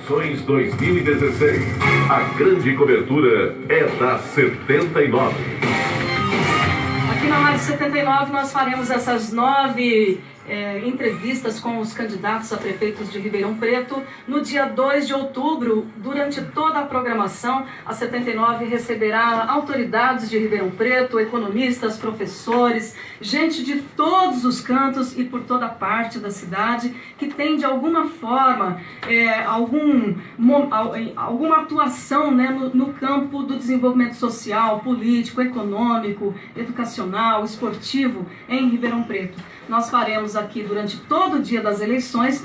Eleições 2016. A grande cobertura é da 79. Aqui na Rádio 79 nós faremos essas 9 entrevistas com os candidatos a prefeitos de Ribeirão Preto. No dia 2 de outubro, durante toda a programação, a 79 receberá autoridades de Ribeirão Preto, economistas, professores, gente de todos os cantos e por toda parte da cidade que tem de alguma forma alguma atuação, né, no campo do desenvolvimento social, político, econômico, educacional, esportivo em Ribeirão Preto. Nós faremos aqui durante todo o dia das eleições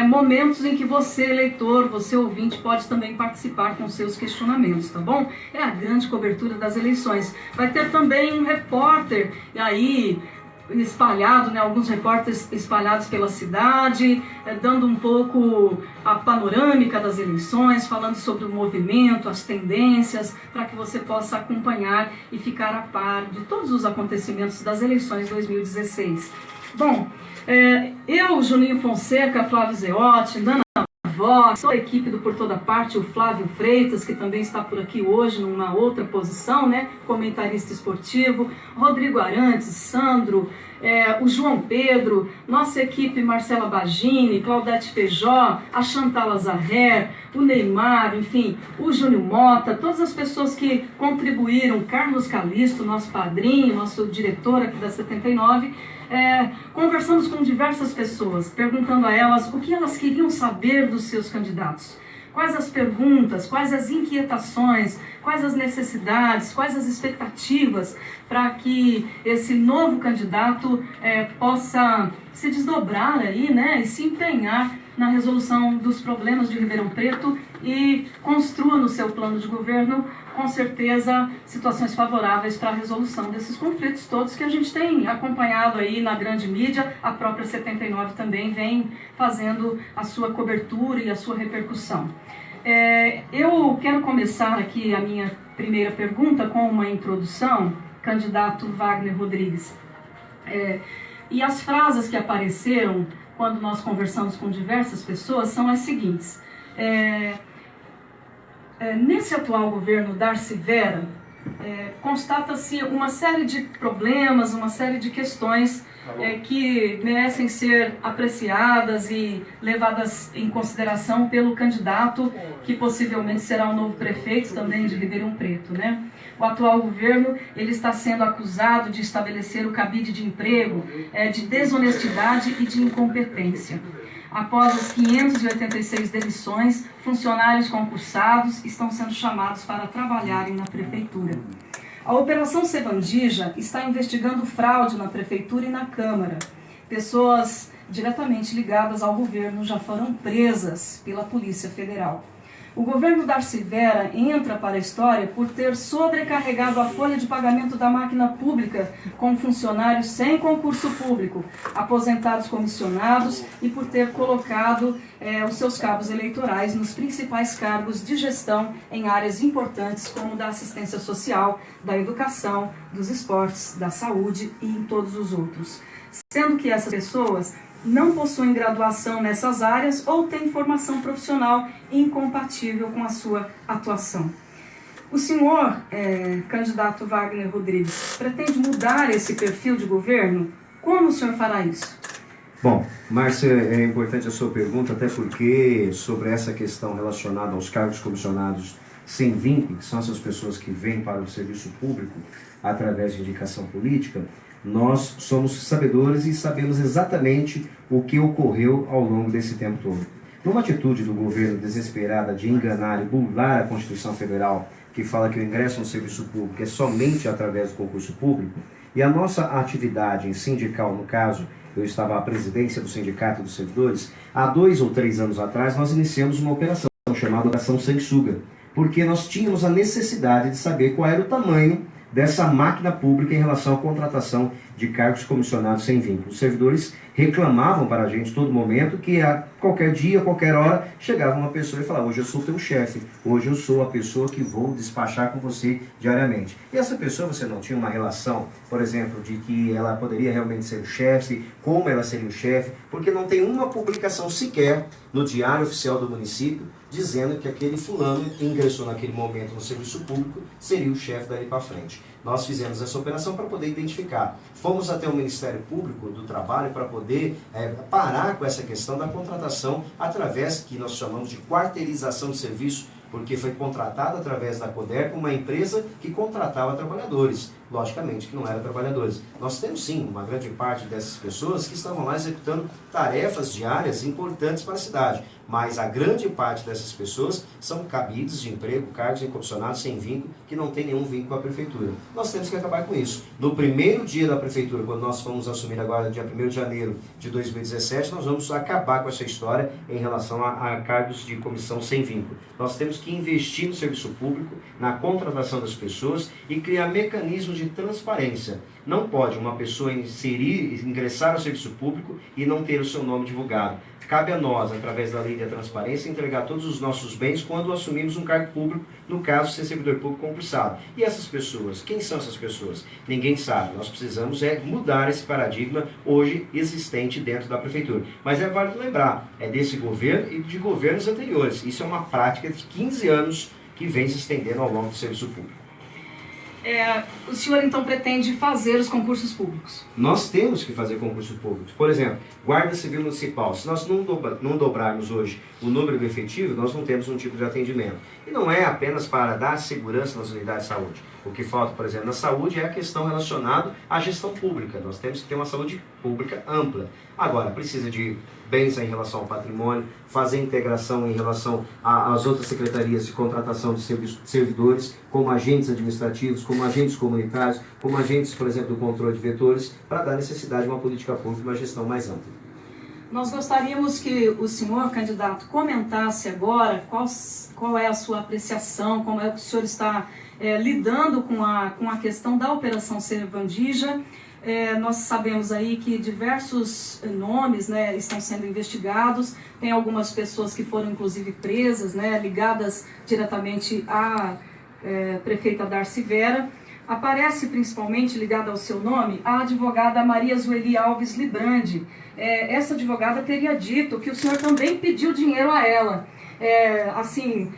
momentos em que você, eleitor, você ouvinte, pode também participar com seus questionamentos, tá bom? É a grande cobertura das eleições. Vai ter também um repórter aí espalhado, né, alguns repórteres espalhados pela cidade, dando um pouco a panorâmica das eleições, falando sobre o movimento, as tendências, para que você possa acompanhar e ficar a par de todos os acontecimentos das eleições 2016. Bom, eu, Juninho Fonseca, Flávio Zeotti, Dana Vox, toda a equipe do Por Toda Parte, o Flávio Freitas, que também está por aqui hoje numa outra posição, né, comentarista esportivo, Rodrigo Arantes, Sandro, o João Pedro, nossa equipe Marcela Bagini, Claudete Feijó, a Chantal Azarrer, o Neymar, enfim, o Júnior Mota, todas as pessoas que contribuíram, Carlos Calisto, nosso padrinho, nosso diretor aqui da 79, conversamos com diversas pessoas, perguntando a elas o que elas queriam saber dos seus candidatos. Quais as perguntas, quais as inquietações, quais as necessidades, quais as expectativas para que esse novo candidato possa se desdobrar aí, né, e se empenhar na resolução dos problemas de Ribeirão Preto e construa no seu plano de governo, com certeza, situações favoráveis para a resolução desses conflitos todos que a gente tem acompanhado aí na grande mídia. A própria 79 também vem fazendo a sua cobertura e a sua repercussão. Eu quero começar aqui a minha primeira pergunta com uma introdução, candidato Wagner Rodrigues. E as frases que apareceram quando nós conversamos com diversas pessoas são as seguintes. Nesse atual governo Darcy Vera, constata-se uma série de problemas, uma série de questões que merecem ser apreciadas e levadas em consideração pelo candidato que possivelmente será o novo prefeito também de Ribeirão Preto, né? O atual governo ele está sendo acusado de estabelecer o cabide de emprego, de desonestidade e de incompetência. Após as 586 demissões, funcionários concursados estão sendo chamados para trabalharem na prefeitura. A Operação Sevandija está investigando fraude na prefeitura e na Câmara. Pessoas diretamente ligadas ao governo já foram presas pela Polícia Federal. O governo Darcy Vera entra para a história por ter sobrecarregado a folha de pagamento da máquina pública com funcionários sem concurso público, aposentados comissionados e por ter colocado os seus cabos eleitorais nos principais cargos de gestão em áreas importantes como da assistência social, da educação, dos esportes, da saúde e em todos os outros. Sendo que essas pessoas não possuem graduação nessas áreas ou têm formação profissional incompatível com a sua atuação. O senhor, candidato Wagner Rodrigues, pretende mudar esse perfil de governo? Como o senhor fará isso? Bom, Márcia, é importante a sua pergunta, até porque sobre essa questão relacionada aos cargos comissionados sem vínculo, que são essas pessoas que vêm para o serviço público através de indicação política, nós somos sabedores e sabemos exatamente o que ocorreu ao longo desse tempo todo. Numa atitude do governo desesperada de enganar e burlar a Constituição Federal, que fala que o ingresso no serviço público é somente através do concurso público, e a nossa atividade sindical, no caso, eu estava à presidência do Sindicato dos Servidores, há 2 ou 3 anos atrás nós iniciamos uma operação chamada Operação Sanguessuga, porque nós tínhamos a necessidade de saber qual era o tamanho dessa máquina pública em relação à contratação de cargos comissionados sem vínculo. Os servidores reclamavam para a gente todo momento que a qualquer dia, qualquer hora, chegava uma pessoa e falava: hoje eu sou teu chefe, hoje eu sou a pessoa que vou despachar com você diariamente. E essa pessoa, você não tinha uma relação, por exemplo, de que ela poderia realmente ser o chefe, como ela seria o chefe, porque não tem uma publicação sequer no Diário Oficial do município dizendo que aquele fulano que ingressou naquele momento no serviço público seria o chefe dali para frente. Nós fizemos essa operação para poder identificar. Fomos até o Ministério Público do Trabalho para poder parar com essa questão da contratação através que nós chamamos de quarteirização de serviço, porque foi contratado através da CODERP uma empresa que contratava trabalhadores. Logicamente que não eram trabalhadores. Nós temos sim uma grande parte dessas pessoas que estavam lá executando tarefas diárias importantes para a cidade, mas a grande parte dessas pessoas são cabides de emprego, cargos incomissionados sem vínculo, que não tem nenhum vínculo com a prefeitura. Nós temos que acabar com isso. No primeiro dia da prefeitura, quando nós fomos assumir agora, dia 1º de janeiro de 2017, nós vamos acabar com essa história em relação a cargos de comissão sem vínculo. Nós temos que investir no serviço público, na contratação das pessoas e criar mecanismos de transparência. Não pode uma pessoa ingressar ao serviço público e não ter o seu nome divulgado. Cabe a nós, através da lei da transparência, entregar todos os nossos bens quando assumimos um cargo público, no caso, ser servidor público concursado. E essas pessoas? Quem são essas pessoas? Ninguém sabe. Nós precisamos mudar esse paradigma hoje existente dentro da prefeitura. Mas é válido lembrar, é desse governo e de governos anteriores. Isso é uma prática de 15 anos que vem se estendendo ao longo do serviço público. O senhor então pretende fazer os concursos públicos? Nós temos que fazer concursos públicos. Por exemplo, Guarda Civil Municipal. Se nós não dobrarmos hoje o número efetivo, nós não temos um tipo de atendimento. E não é apenas para dar segurança nas unidades de saúde. O que falta, por exemplo, na saúde é a questão relacionada à gestão pública. Nós temos que ter uma saúde pública ampla. Agora, precisa de bens em relação ao patrimônio, fazer integração em relação às outras secretarias de contratação de servidores, como agentes administrativos, como agentes comunitários, como agentes, por exemplo, do controle de vetores, para dar necessidade de uma política pública e uma gestão mais ampla. Nós gostaríamos que o senhor, candidato, comentasse agora qual é a sua apreciação, como é que o senhor está lidando com a questão da Operação Servandija. Nós sabemos aí que diversos nomes, né, estão sendo investigados, tem algumas pessoas que foram inclusive presas, né, ligadas diretamente à prefeita Darcy Vera. Aparece principalmente ligada ao seu nome a advogada Maria Zueli Alves Librandi. Essa advogada teria dito que o senhor também pediu dinheiro a ela, assim,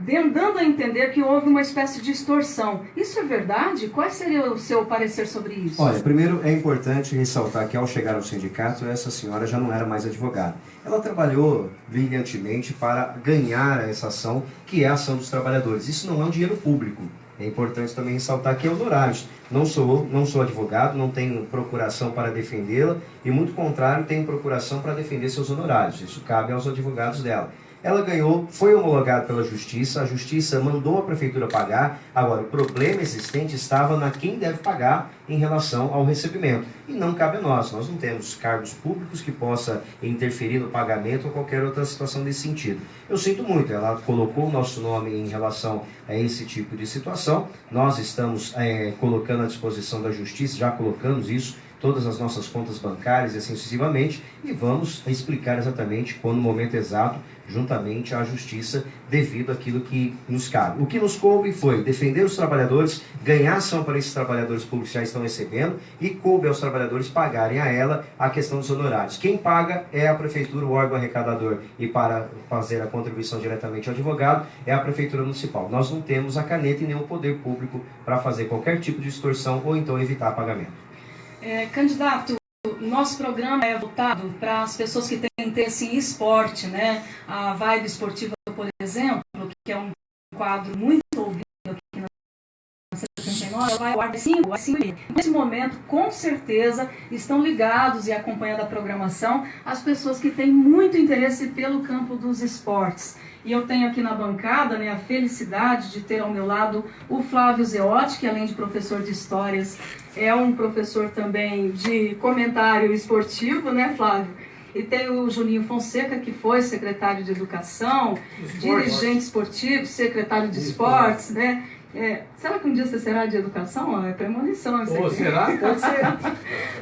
dando a entender que houve uma espécie de extorsão. Isso é verdade? Qual seria o seu parecer sobre isso? Olha, primeiro é importante ressaltar que ao chegar ao sindicato, essa senhora já não era mais advogada. Ela trabalhou brilhantemente para ganhar essa ação, que é a ação dos trabalhadores. Isso não é um dinheiro público. É importante também ressaltar que é honorários. Não sou advogado, não tenho procuração para defendê-la e, muito contrário, tenho procuração para defender seus honorários. Isso cabe aos advogados dela. Ela ganhou, foi homologada pela Justiça, a Justiça mandou a Prefeitura pagar. Agora, o problema existente estava na quem deve pagar em relação ao recebimento. E não cabe a nós não temos cargos públicos que possa interferir no pagamento ou qualquer outra situação desse sentido. Eu sinto muito, ela colocou o nosso nome em relação a esse tipo de situação. Nós estamos colocando à disposição da Justiça, já colocamos isso, todas as nossas contas bancárias e assim sucessivamente, e vamos explicar exatamente quando, no momento exato, juntamente à Justiça, devido àquilo que nos cabe. O que nos coube foi defender os trabalhadores, ganhar ação para esses trabalhadores públicos que já estão recebendo, e coube aos trabalhadores pagarem a ela a questão dos honorários. Quem paga é a Prefeitura, o órgão arrecadador, e para fazer a contribuição diretamente ao advogado é a Prefeitura Municipal. Nós não temos a caneta e nem o poder público para fazer qualquer tipo de extorsão ou então evitar pagamento. Candidato, nosso programa é voltado para as pessoas que têm interesse em esporte, né? A Vibe Esportiva, por exemplo, que é um quadro muito ouvido aqui na 79, vai ao ar 5 às 5h30. Nesse momento, com certeza, estão ligados e acompanhando a programação as pessoas que têm muito interesse pelo campo dos esportes. E eu tenho aqui na bancada, né, a felicidade de ter ao meu lado o Flávio Zeotti, que além de professor de histórias, é um professor também de comentário esportivo, né, Flávio? E tem o Juninho Fonseca, que foi secretário de Educação, dirigente esportivo, secretário de Esportes, né? Será que um dia você será de Educação? É premonição. Será? Pode ser.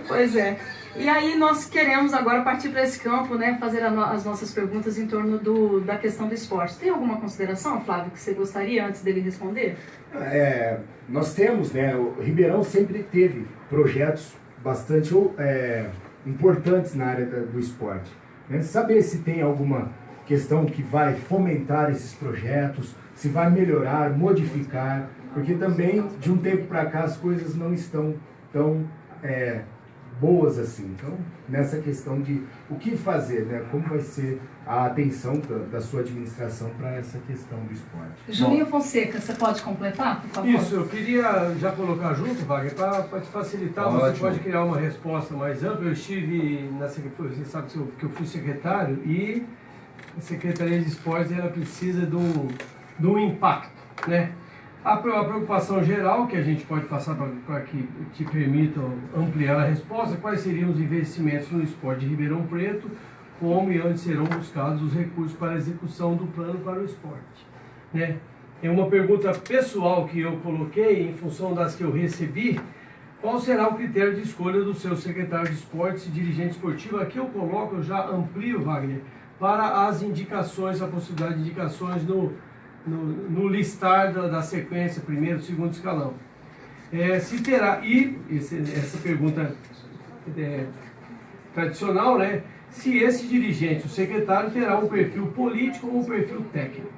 Pois é. E aí nós queremos agora partir para esse campo, né, fazer as nossas perguntas em torno da questão do esporte. Tem alguma consideração, Flávio, que você gostaria antes dele responder? Nós temos, né, o Ribeirão sempre teve projetos bastante importantes na área do esporte. Né? Saber se tem alguma questão que vai fomentar esses projetos, se vai melhorar, modificar, porque também de um tempo para cá as coisas não estão tão boas assim. Então, nessa questão de o que fazer, né? Como vai ser a atenção da sua administração para essa questão do esporte. Juninho Fonseca, você pode completar, por favor? Isso, eu queria já colocar junto, Wagner, para te facilitar. Ótimo. Você pode criar uma resposta mais ampla. Eu estive, você sabe que eu fui secretário, e a Secretaria de Esportes ela precisa de um impacto, né? A preocupação geral que a gente pode passar para que te permitam ampliar a resposta: quais seriam os investimentos no esporte de Ribeirão Preto, como e onde serão buscados os recursos para a execução do plano para o esporte, né? É uma pergunta pessoal que eu coloquei em função das que eu recebi: qual será o critério de escolha do seu secretário de esportes e dirigente esportivo? Aqui eu coloco, eu já amplio, Wagner, para as indicações, a possibilidade de indicações no listar da sequência, primeiro, segundo escalão. Se terá, essa pergunta tradicional, né? Se esse dirigente, o secretário, terá um perfil político ou um perfil técnico.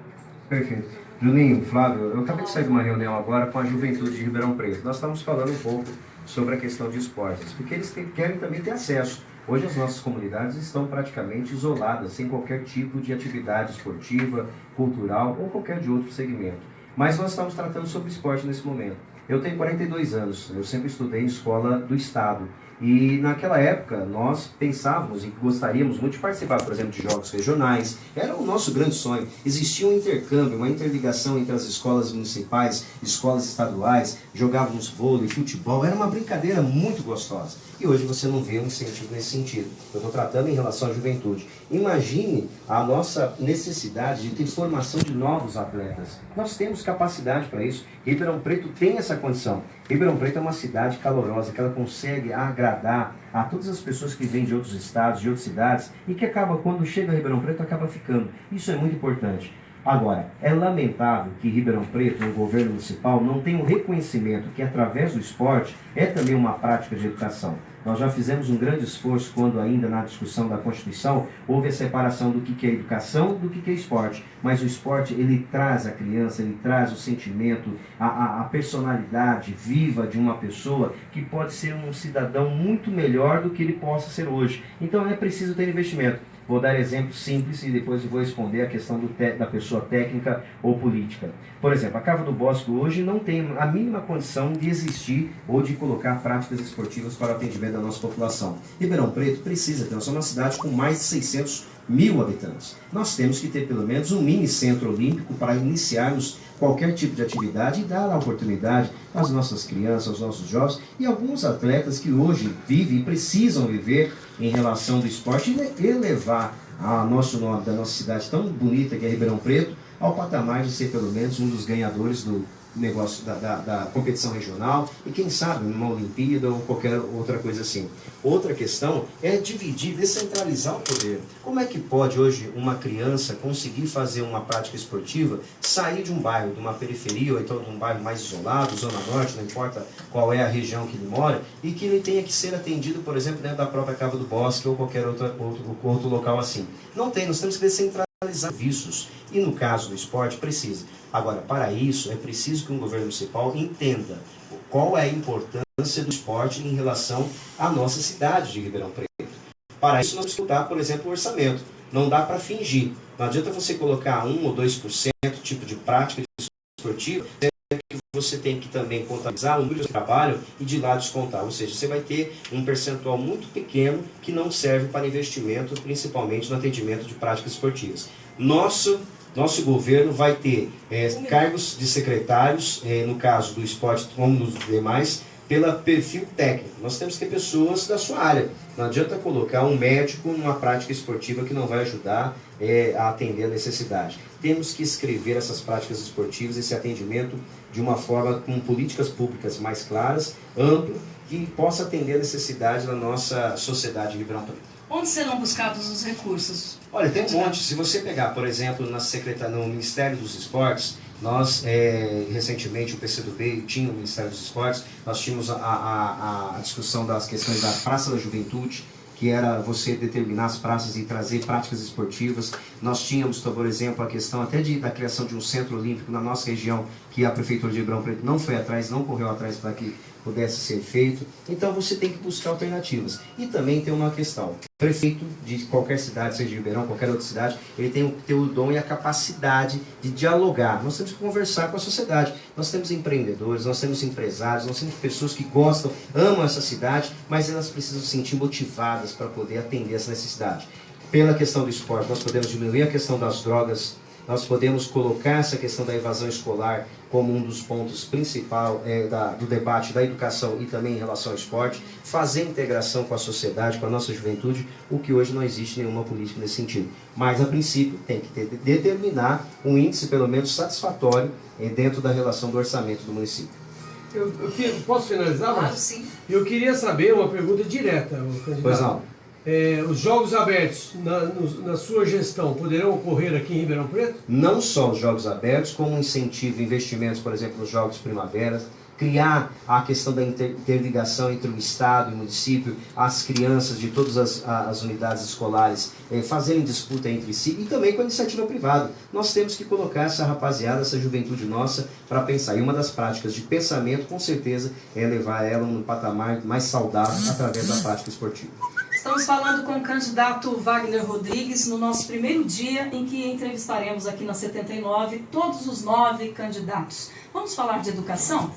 Perfeito. Juninho, Flávio, eu acabei de sair de uma reunião agora com a juventude de Ribeirão Preto. Nós estamos falando um pouco sobre a questão de esportes, porque eles querem também ter acesso. Hoje as nossas comunidades estão praticamente isoladas, sem qualquer tipo de atividade esportiva, cultural ou qualquer de outro segmento. Mas nós estamos tratando sobre esporte nesse momento. Eu tenho 42 anos, eu sempre estudei em escola do Estado. E naquela época nós pensávamos e gostaríamos muito de participar, por exemplo, de jogos regionais. Era o nosso grande sonho. Existia um intercâmbio, uma interligação entre as escolas municipais, escolas estaduais, jogávamos vôlei, futebol, era uma brincadeira muito gostosa. E hoje você não vê um incentivo nesse sentido. Eu estou tratando em relação à juventude. Imagine a nossa necessidade de ter formação de novos atletas. Nós temos capacidade para isso. Ribeirão Preto tem essa condição. Ribeirão Preto é uma cidade calorosa, que ela consegue agradar a todas as pessoas que vêm de outros estados, de outras cidades, e que acaba, quando chega a Ribeirão Preto, acaba ficando. Isso é muito importante. Agora, é lamentável que Ribeirão Preto, no governo municipal, não tenha um reconhecimento que, através do esporte, é também uma prática de educação. Nós já fizemos um grande esforço quando ainda na discussão da Constituição houve a separação do que é educação do que é esporte. Mas o esporte, ele traz a criança, ele traz o sentimento, a personalidade viva de uma pessoa que pode ser um cidadão muito melhor do que ele possa ser hoje. Então é preciso ter investimento. Vou dar exemplos simples e depois eu vou responder a questão da pessoa técnica ou política. Por exemplo, a Cava do Bosque hoje não tem a mínima condição de existir ou de colocar práticas esportivas para o atendimento da nossa população. Ribeirão Preto precisa ter, nós somos uma cidade com mais de 600 mil habitantes. Nós temos que ter pelo menos um mini centro olímpico para iniciarmos qualquer tipo de atividade e dar a oportunidade às nossas crianças, aos nossos jovens e alguns atletas que hoje vivem e precisam viver em relação do esporte e elevar a nosso nome da nossa cidade tão bonita que é Ribeirão Preto ao patamar de ser pelo menos um dos ganhadores do negócio da competição regional e quem sabe numa Olimpíada ou qualquer outra coisa assim. Outra questão é dividir, descentralizar o poder. Como é que pode hoje uma criança conseguir fazer uma prática esportiva, sair de um bairro, de uma periferia ou então de um bairro mais isolado, Zona Norte, não importa qual é a região que ele mora, e que ele tenha que ser atendido, por exemplo, dentro da própria Cava do Bosque ou qualquer outro local assim? Não tem, nós temos que descentralizar serviços e no caso do esporte precisa. Agora, para isso é preciso que um governo municipal entenda qual é a importância do esporte em relação à nossa cidade de Ribeirão Preto. Para isso nós temos que estudar, por exemplo, o orçamento. Não dá para fingir. Não adianta você colocar 1 ou 2% tipo de prática esportiva, que você tem que também contabilizar o número de trabalho e de lá descontar. Ou seja, você vai ter um percentual muito pequeno que não serve para investimento, principalmente no atendimento de práticas esportivas. Nosso governo vai ter cargos de secretários, no caso do esporte como nos demais, pelo perfil técnico. Nós temos que ter pessoas da sua área. Não adianta colocar um médico numa prática esportiva que não vai ajudar a atender a necessidade. Temos que escrever essas práticas esportivas, esse atendimento de uma forma com políticas públicas mais claras, amplo que possa atender a necessidade da nossa sociedade de Ribeirão Preto. Onde serão buscados os recursos? Olha, tem um monte. Se você pegar, por exemplo, no Ministério dos Esportes, nós, recentemente, o PCdoB tinha o Ministério dos Esportes, nós tínhamos a discussão das questões da Praça da Juventude, que era você determinar as praças e trazer práticas esportivas. Nós tínhamos, por exemplo, a questão até da criação de um centro olímpico na nossa região, que a Prefeitura de Ribeirão Preto não foi atrás, não correu atrás para que pudesse ser feito. Então você tem que buscar alternativas. E também tem uma questão. O prefeito de qualquer cidade, seja de Ribeirão, qualquer outra cidade, ele tem que ter o dom e a capacidade de dialogar. Nós temos que conversar com a sociedade. Nós temos empreendedores, nós temos empresários, nós temos pessoas que gostam, amam essa cidade, mas elas precisam se sentir motivadas para poder atender essa necessidade. Pela questão do esporte, nós podemos diminuir a questão das drogas, nós podemos colocar essa questão da evasão escolar como um dos pontos principais do debate da educação e também em relação ao esporte, fazer integração com a sociedade, com a nossa juventude, o que hoje não existe nenhuma política nesse sentido. Mas, a princípio, tem que determinar um índice, pelo menos, satisfatório dentro da relação do orçamento do município. Posso finalizar? Claro, sim. Eu queria saber uma pergunta direta, candidato. Pois não. Os jogos abertos, na sua gestão, poderão ocorrer aqui em Ribeirão Preto? Não só os jogos abertos, como um incentivo, investimentos, por exemplo, nos jogos primavera, criar a questão da interligação entre o Estado e o município, as crianças de todas as unidades escolares fazerem disputa entre si, e também com a iniciativa privada. Nós temos que colocar essa rapaziada, essa juventude nossa, para pensar. E uma das práticas de pensamento, com certeza, é levar ela num patamar mais saudável através da prática esportiva. Estamos falando com o candidato Wagner Rodrigues no nosso primeiro dia em que entrevistaremos aqui na 79 todos os 9 candidatos. Vamos falar de educação?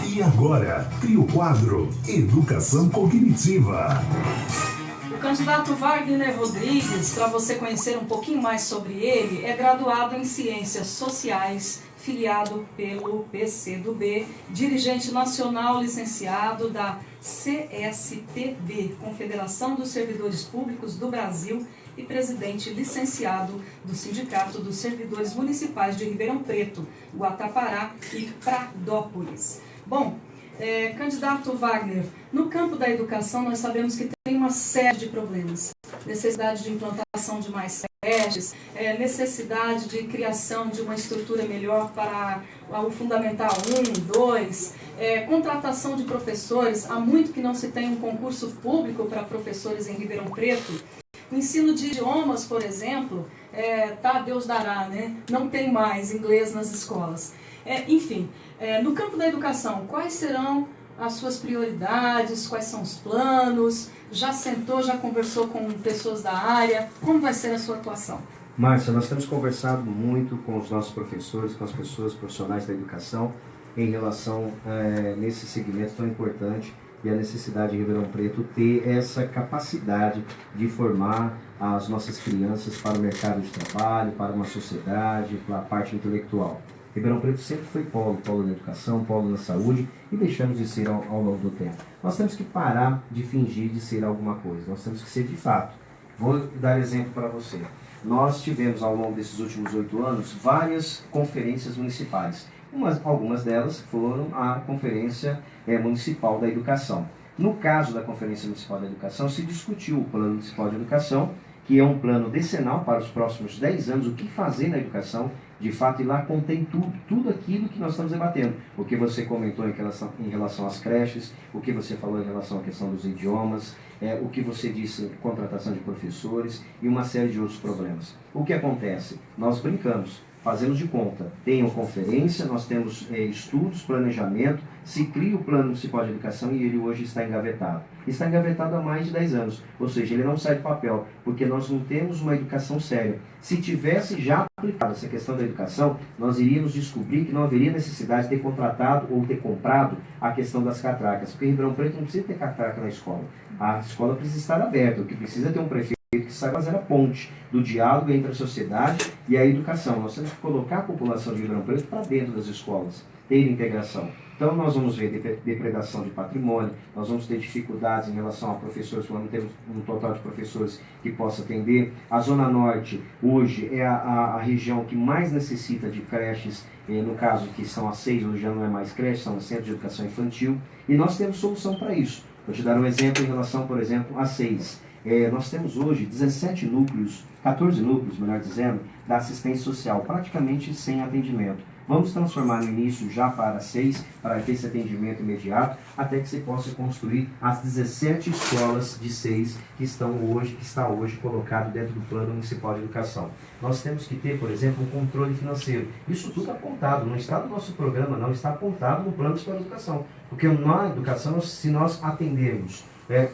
E agora, trio quadro Educação Cognitiva. O candidato Wagner Rodrigues, para você conhecer um pouquinho mais sobre ele, é graduado em Ciências Sociais, filiado pelo PCdoB, dirigente nacional licenciado da CSTB, Confederação dos Servidores Públicos do Brasil, e presidente licenciado do Sindicato dos Servidores Municipais de Ribeirão Preto, Guatapará e Pradópolis. Bom, candidato Wagner, no campo da educação nós sabemos que tem uma série de problemas. Necessidade de implantação de mais creches, necessidade de criação de uma estrutura melhor para o Fundamental 1, 2, contratação de professores. Há muito que não se tem um concurso público para professores em Ribeirão Preto. O ensino de idiomas, por exemplo, Deus dará, né? Não tem mais inglês nas escolas. Enfim, no campo da educação, quais serão as suas prioridades, quais são os planos? Já sentou, já conversou com pessoas da área? Como vai ser a sua atuação? Márcia, nós temos conversado muito com os nossos professores, com as pessoas profissionais da educação, em relação nesse segmento tão importante e a necessidade de Ribeirão Preto ter essa capacidade de formar as nossas crianças para o mercado de trabalho, para uma sociedade, para a parte intelectual. Ribeirão Preto sempre foi polo na educação, polo na saúde, e deixamos de ser ao longo do tempo. Nós temos que parar de fingir de ser alguma coisa, nós temos que ser de fato. Vou dar exemplo para você. Nós tivemos ao longo desses últimos 8 anos várias conferências municipais. Algumas delas foram a Conferência Municipal da Educação. No caso da Conferência Municipal da Educação, se discutiu o Plano Municipal de Educação, que é um plano decenal para os próximos 10 anos, o que fazer na educação, de fato, e lá contém tudo aquilo que nós estamos debatendo. O que você comentou em relação às creches, o que você falou em relação à questão dos idiomas, o que você disse, contratação de professores e uma série de outros problemas. O que acontece? Nós brincamos, fazemos de conta, tem uma conferência, nós temos estudos, planejamento, se cria o Plano Municipal de Educação e ele hoje está engavetado. Está engavetado há mais de 10 anos, ou seja, ele não sai do papel, porque nós não temos uma educação séria. Se tivesse já aplicado essa questão da educação, nós iríamos descobrir que não haveria necessidade de ter contratado ou ter comprado a questão das catracas, porque em Ribeirão Preto não precisa ter catraca na escola. A escola precisa estar aberta, o que precisa é ter um prefeito que sai fazer a ponte do diálogo entre a sociedade e a educação. Nós temos que colocar a população de Ribeirão Preto para dentro das escolas, ter integração. Então nós vamos ver depredação de patrimônio, nós vamos ter dificuldades em relação a professores, porque não temos um total de professores que possa atender. A Zona Norte, hoje, é a região que mais necessita de creches, no caso que são as 6, hoje já não é mais creche, são os centros de educação infantil, e nós temos solução para isso. Vou te dar um exemplo em relação, por exemplo, a 6. Nós temos hoje 17 núcleos, 14 núcleos, melhor dizendo, da assistência social, praticamente sem atendimento. Vamos transformar no início já para 6, para ter esse atendimento imediato, até que você possa construir as 17 escolas de 6 que está hoje colocado dentro do Plano Municipal de Educação. Nós temos que ter, por exemplo, um controle financeiro. Isso tudo apontado, não está no nosso programa, não está apontado no Plano Municipal de Educação. Porque na educação, se nós atendermos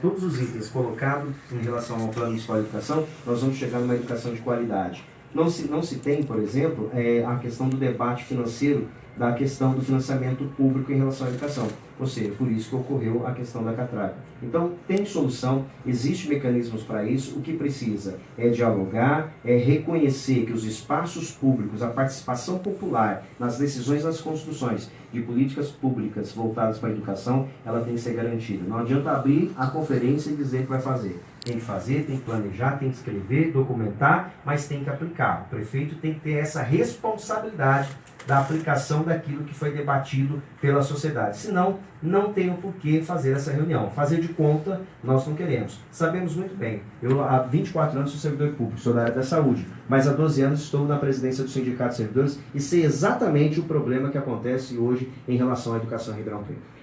todos os itens colocados em relação ao Plano Municipal de Educação, nós vamos chegar numa educação de qualidade. Não se tem, por exemplo, a questão do debate financeiro, da questão do financiamento público em relação à educação. Ou seja, por isso que ocorreu a questão da catraca. Então, tem solução, existem mecanismos para isso. O que precisa é dialogar, é reconhecer que os espaços públicos, a participação popular nas decisões das construções de políticas públicas voltadas para a educação, ela tem que ser garantida. Não adianta abrir a conferência e dizer que vai fazer. Tem que fazer, tem que planejar, tem que escrever, documentar, mas tem que aplicar. O prefeito tem que ter essa responsabilidade da aplicação daquilo que foi debatido pela sociedade. Senão, não tem o porquê fazer essa reunião. Fazer de conta, nós não queremos. Sabemos muito bem. Eu, há 24 anos, sou servidor público, sou da área da saúde, mas há 12 anos estou na presidência do Sindicato de Servidores e sei exatamente o problema que acontece hoje em relação à educação em Ribeirão Preto.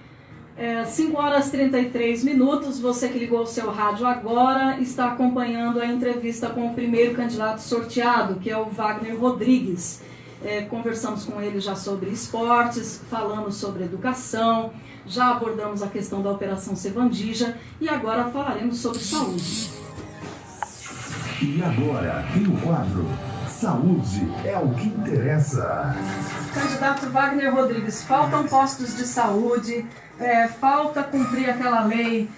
5 horas e 33 minutos, você que ligou o seu rádio agora está acompanhando a entrevista com o primeiro candidato sorteado, que é o Wagner Rodrigues. Conversamos com ele já sobre esportes, falamos sobre educação, já abordamos a questão da Operação Sevandija e agora falaremos sobre saúde. E agora, tem o quadro Saúde é o que interessa. Candidato Wagner Rodrigues, faltam postos de saúde, falta cumprir aquela lei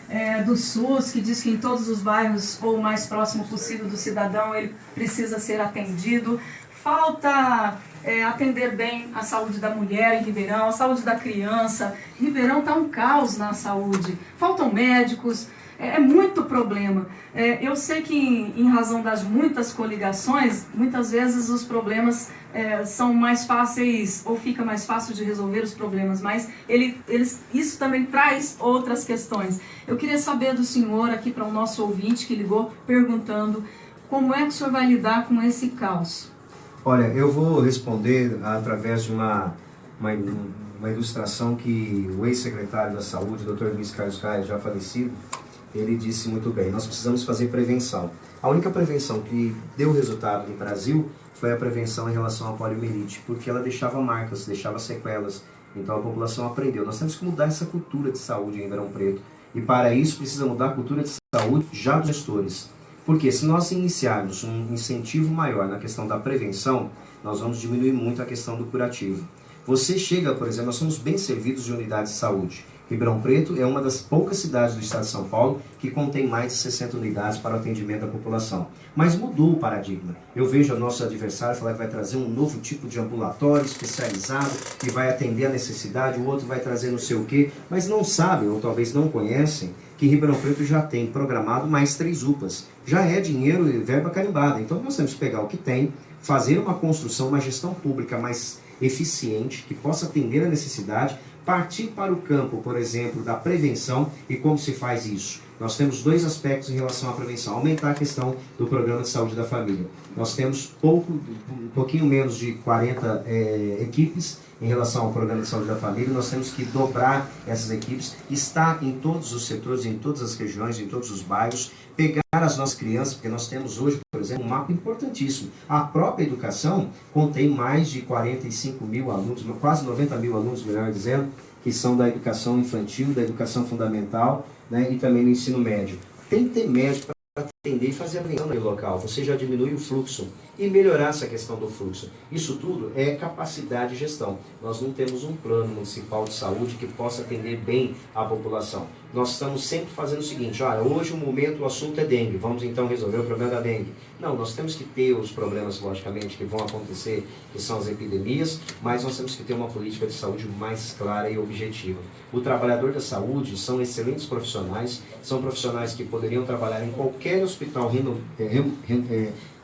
do SUS que diz que em todos os bairros ou o mais próximo possível do cidadão ele precisa ser atendido, falta atender bem a saúde da mulher em Ribeirão, a saúde da criança. Ribeirão está um caos na saúde, faltam médicos, é muito problema. Eu sei que em razão das muitas coligações, muitas vezes os problemas são mais fáceis, ou fica mais fácil de resolver os problemas, mas isso também traz outras questões. Eu queria saber do senhor, aqui para o nosso ouvinte que ligou, perguntando como é que o senhor vai lidar com esse caos? Olha, eu vou responder através de uma ilustração que o ex-secretário da Saúde, Dr. Luiz Carlos Caia, já falecido, ele disse muito bem, nós precisamos fazer prevenção. A única prevenção que deu resultado no Brasil foi a prevenção em relação à poliomielite, porque ela deixava marcas, deixava sequelas, então a população aprendeu. Nós temos que mudar essa cultura de saúde em Ribeirão Preto, e para isso precisa mudar a cultura de saúde já dos gestores. Porque se nós iniciarmos um incentivo maior na questão da prevenção, nós vamos diminuir muito a questão do curativo. Você chega, por exemplo, nós somos bem servidos de unidades de saúde. Ribeirão Preto é uma das poucas cidades do estado de São Paulo que contém mais de 60 unidades para o atendimento da população. Mas mudou o paradigma. Eu vejo o nosso adversário falar que vai trazer um novo tipo de ambulatório especializado que vai atender a necessidade, o outro vai trazer não sei o quê, mas não sabem, ou talvez não conhecem, que Ribeirão Preto já tem programado mais 3 UPAs. Já é dinheiro e verba carimbada. Então nós temos que pegar o que tem, fazer uma construção, uma gestão pública mais eficiente, que possa atender a necessidade, partir para o campo, por exemplo, da prevenção. E como se faz isso? Nós temos 2 aspectos em relação à prevenção. Aumentar a questão do programa de saúde da família. Nós temos um pouquinho menos de 40 equipes em relação ao programa de saúde da família. Nós temos que dobrar essas equipes, estar em todos os setores, em todas as regiões, em todos os bairros, pegar as nossas crianças, porque nós temos hoje, por exemplo, um mapa importantíssimo. A própria educação contém mais de 45 mil alunos, quase 90 mil alunos, melhor dizendo, que são da educação infantil, da educação fundamental, né, e também no ensino médio. Tem que ter médico para atender e fazer a prevenção no local, você já diminui o fluxo e melhorar essa questão do fluxo. Isso tudo é capacidade de gestão. Nós não temos um plano municipal de saúde que possa atender bem a população. Nós estamos sempre fazendo o seguinte, olha, hoje o momento, o assunto é dengue, vamos então resolver o problema da dengue. Não, nós temos que ter os problemas, logicamente, que vão acontecer, que são as epidemias, mas nós temos que ter uma política de saúde mais clara e objetiva. O trabalhador da saúde são excelentes profissionais, são profissionais que poderiam trabalhar em qualquer hospital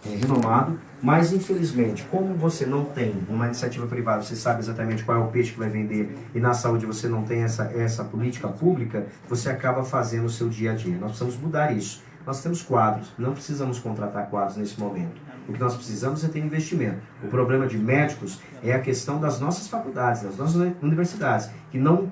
renomado, mas infelizmente, como você não tem uma iniciativa privada, você sabe exatamente qual é o peixe que vai vender e na saúde você não tem essa política pública, você acaba fazendo o seu dia a dia. Nós precisamos mudar isso. Nós temos quadros, não precisamos contratar quadros nesse momento. O que nós precisamos é ter investimento. O problema de médicos é a questão das nossas faculdades, das nossas universidades, que não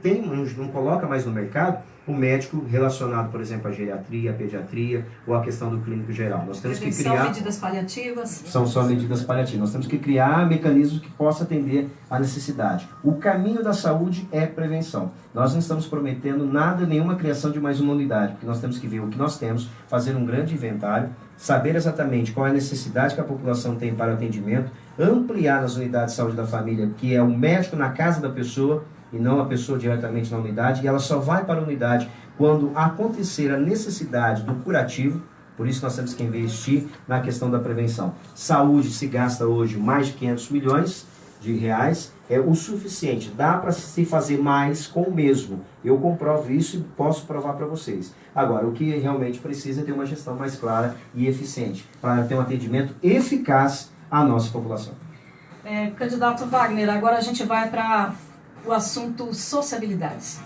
coloca mais no mercado o médico relacionado, por exemplo, à geriatria, à pediatria ou à questão do clínico geral. Nós temos que criar... São medidas paliativas? São só medidas paliativas. Nós temos que criar mecanismos que possam atender à necessidade. O caminho da saúde é prevenção. Nós não estamos prometendo nada, nenhuma criação de mais uma unidade, porque nós temos que ver o que nós temos, fazer um grande inventário, saber exatamente qual é a necessidade que a população tem para o atendimento, ampliar nas unidades de saúde da família, que é o médico na casa da pessoa, e não a pessoa diretamente na unidade, e ela só vai para a unidade quando acontecer a necessidade do curativo. Por isso nós temos que investir na questão da prevenção. Saúde se gasta hoje mais de 500 milhões de reais, é o suficiente, dá para se fazer mais com o mesmo. Eu comprovo isso e posso provar para vocês. Agora, o que realmente precisa é ter uma gestão mais clara e eficiente, para ter um atendimento eficaz à nossa população. Candidato Wagner, agora a gente vai para o assunto sociabilidades.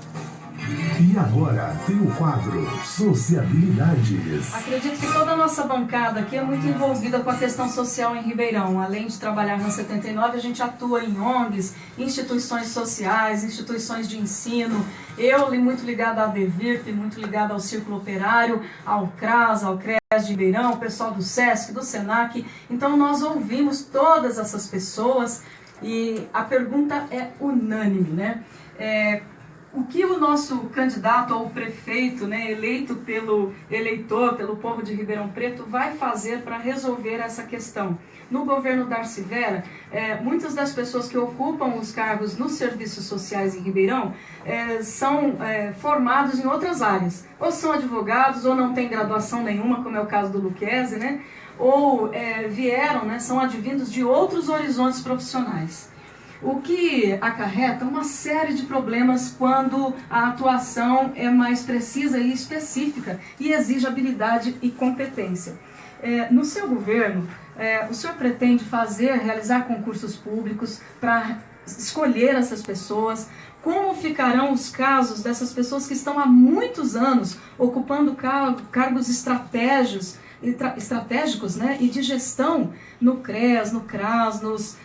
E agora tem o quadro Sociabilidades. Acredito que toda a nossa bancada aqui é muito envolvida com a questão social em Ribeirão. Além de trabalhar na 79, a gente atua em ONGs, instituições sociais, instituições de ensino. Eu, muito ligada à ADVIRP, muito ligada ao Círculo Operário, ao CRAS, ao CRES de Ribeirão, o pessoal do SESC, do SENAC. Então nós ouvimos todas essas pessoas e a pergunta é unânime, né? O que o nosso candidato ao prefeito, né, eleito pelo eleitor, pelo povo de Ribeirão Preto, vai fazer para resolver essa questão? No governo Darcy Vera, muitas das pessoas que ocupam os cargos nos serviços sociais em Ribeirão são formados em outras áreas. Ou são advogados, ou não têm graduação nenhuma, como é o caso do Luquezzi, né? Ou vieram, né, são advindos de outros horizontes profissionais. O que acarreta uma série de problemas quando a atuação é mais precisa e específica e exige habilidade e competência. No seu governo, o senhor pretende realizar concursos públicos para escolher essas pessoas? Como ficarão os casos dessas pessoas que estão há muitos anos ocupando cargos estratégicos, né, e de gestão no CRES, no CRAS, nos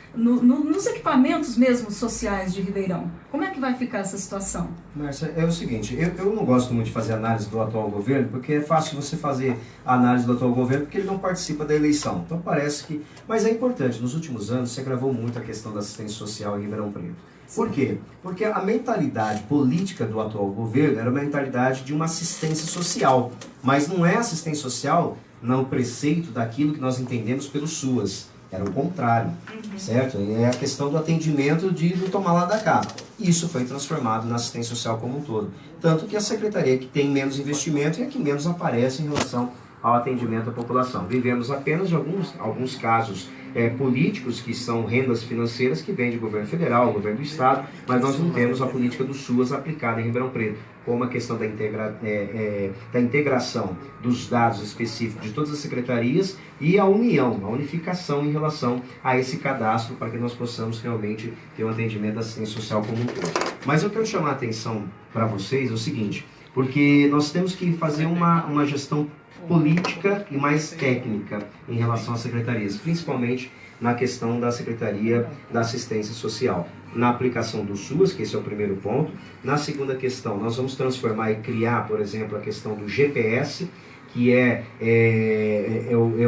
equipamentos mesmo sociais de Ribeirão? Como é que vai ficar essa situação? Márcia, é o seguinte, eu não gosto muito de fazer análise do atual governo, porque é fácil você fazer a análise do atual governo, porque ele não participa da eleição. Então parece que... Mas é importante, nos últimos anos se agravou muito a questão da assistência social em Ribeirão Preto. Por quê? Porque a mentalidade política do atual governo era a mentalidade de uma assistência social, mas não é assistência social no preceito daquilo que nós entendemos pelo SUAS. Era o contrário, certo? É a questão do atendimento do tomar lá da cá. Isso foi transformado na assistência social como um todo. Tanto que a secretaria que tem menos investimento é a que menos aparece em relação ao atendimento à população. Vivemos apenas de alguns casos políticos que são rendas financeiras que vêm de governo federal, governo do estado, mas nós não temos a política do SUAS aplicada em Ribeirão Preto, como a questão da integração dos dados específicos de todas as secretarias e a unificação em relação a esse cadastro para que nós possamos realmente ter um atendimento da assistência social como um todo. Mas eu quero chamar a atenção para vocês o seguinte, porque nós temos que fazer uma gestão política e mais técnica em relação às secretarias, principalmente na questão da Secretaria da Assistência Social. Na aplicação do SUAS, que esse é o primeiro ponto. Na segunda questão, nós vamos transformar e criar, por exemplo, a questão do GPS, que é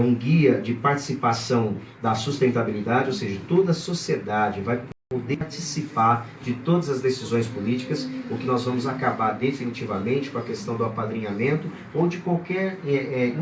um guia de participação da sustentabilidade, ou seja, toda a sociedade vai poder participar de todas as decisões políticas, o que nós vamos acabar definitivamente com a questão do apadrinhamento ou de qualquer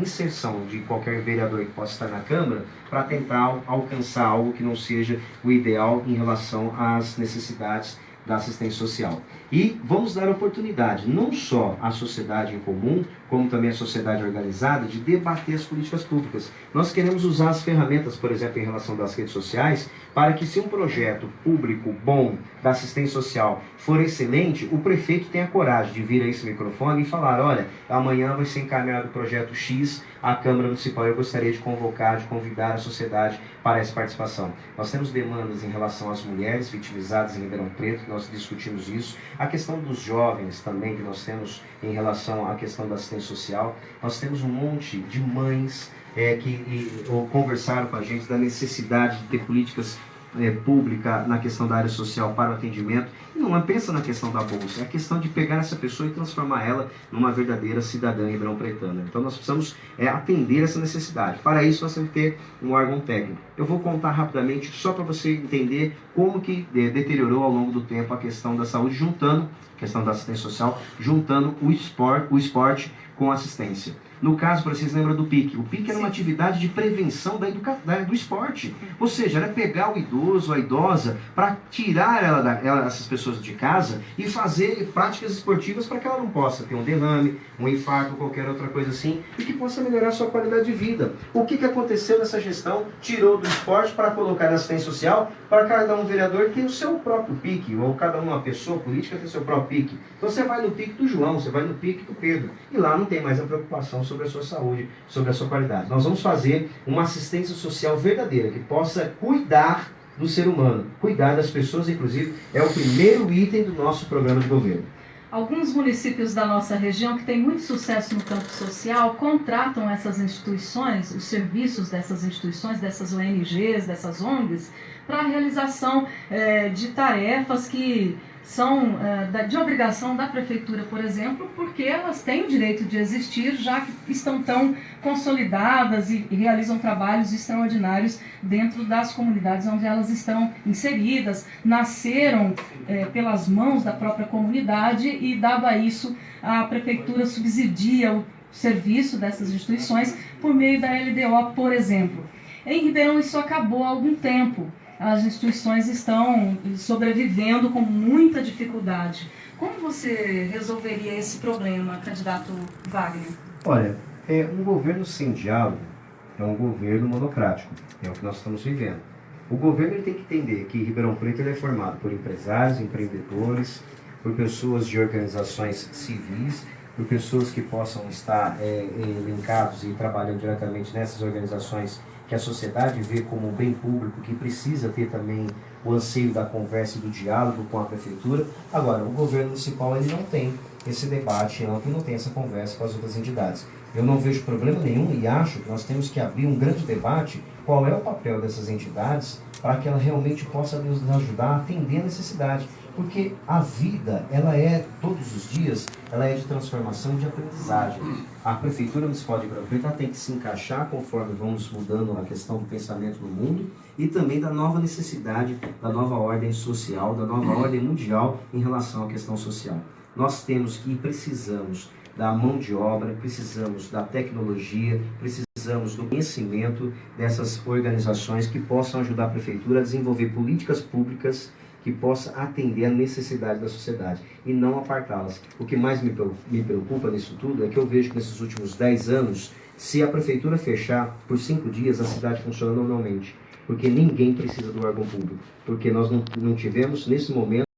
inserção de qualquer vereador que possa estar na Câmara para tentar alcançar algo que não seja o ideal em relação às necessidades da assistência social. E vamos dar oportunidade, não só à sociedade em comum, como também à sociedade organizada, de debater as políticas públicas. Nós queremos usar as ferramentas, por exemplo, em relação das redes sociais, para que se um projeto público bom da assistência social for excelente, o prefeito tenha coragem de vir a esse microfone e falar, olha, amanhã vai ser encaminhado o projeto X à Câmara Municipal, eu gostaria de convocar, de convidar a sociedade para essa participação. Nós temos demandas em relação às mulheres vitimizadas em Ribeirão Preto, nós discutimos isso, a questão dos jovens também, que nós temos em relação à questão da assistência social, nós temos um monte de mães que conversaram com a gente da necessidade de ter políticas pública na questão da área social para o atendimento, e não pensa na questão da bolsa, é a questão de pegar essa pessoa e transformar ela numa verdadeira cidadã ribeirão-pretana. Então nós precisamos atender essa necessidade. Para isso nós temos que ter um órgão técnico. Eu vou contar rapidamente, só para você entender como que deteriorou ao longo do tempo a questão da saúde, juntando a questão da assistência social, juntando o esporte com assistência. No caso, para vocês lembram do PIC. O PIC era uma atividade de prevenção do esporte. Ou seja, era pegar o idoso, a idosa, para tirar essas pessoas de casa e fazer práticas esportivas para que ela não possa ter um derrame, um infarto, qualquer outra coisa assim, e que possa melhorar a sua qualidade de vida. O que aconteceu nessa gestão? Tirou do esporte para colocar na assistência social, para cada um vereador ter o seu próprio PIC, ou cada uma pessoa política ter o seu próprio PIC. Então você vai no PIC do João, você vai no PIC do Pedro, e lá não tem mais a preocupação sobre a sua saúde, sobre a sua qualidade. Nós vamos fazer uma assistência social verdadeira, que possa cuidar do ser humano, cuidar das pessoas, inclusive, é o primeiro item do nosso programa de governo. Alguns municípios da nossa região que têm muito sucesso no campo social contratam essas instituições, os serviços dessas instituições, dessas ONGs, dessas ONGs, para a realização de tarefas que são de obrigação da prefeitura, por exemplo, porque elas têm o direito de existir, já que estão tão consolidadas e realizam trabalhos extraordinários dentro das comunidades onde elas estão inseridas, nasceram pelas mãos da própria comunidade e, dado a isso, a prefeitura subsidia o serviço dessas instituições por meio da LDO, por exemplo. Em Ribeirão isso acabou há algum tempo. As instituições estão sobrevivendo com muita dificuldade. Como você resolveria esse problema, candidato Wagner? Olha, um governo sem diálogo é um governo monocrático, é o que nós estamos vivendo. O governo ele tem que entender que Ribeirão Preto ele é formado por empresários, empreendedores, por pessoas de organizações civis, por pessoas que possam estar linkados e trabalhando diretamente nessas organizações que a sociedade vê como um bem público, que precisa ter também o anseio da conversa e do diálogo com a prefeitura. Agora, o governo municipal ele não tem esse debate amplo, não tem essa conversa com as outras entidades. Eu não vejo problema nenhum e acho que nós temos que abrir um grande debate qual é o papel dessas entidades para que ela realmente possa nos ajudar a atender a necessidade. Porque a vida, ela é, todos os dias, ela é de transformação e de aprendizagem. A Prefeitura Municipal de Ribeirão Preto tem que se encaixar conforme vamos mudando a questão do pensamento no mundo e também da nova necessidade, da nova ordem social, da nova ordem mundial em relação à questão social. Nós temos e precisamos da mão de obra, precisamos da tecnologia, precisamos do conhecimento dessas organizações que possam ajudar a Prefeitura a desenvolver políticas públicas que possa atender a necessidade da sociedade e não apartá-las. O que mais me preocupa nisso tudo é que eu vejo que nesses últimos 10 anos, se a prefeitura fechar por 5 dias, a cidade funciona normalmente, porque ninguém precisa do órgão público, porque nós não tivemos, nesse momento,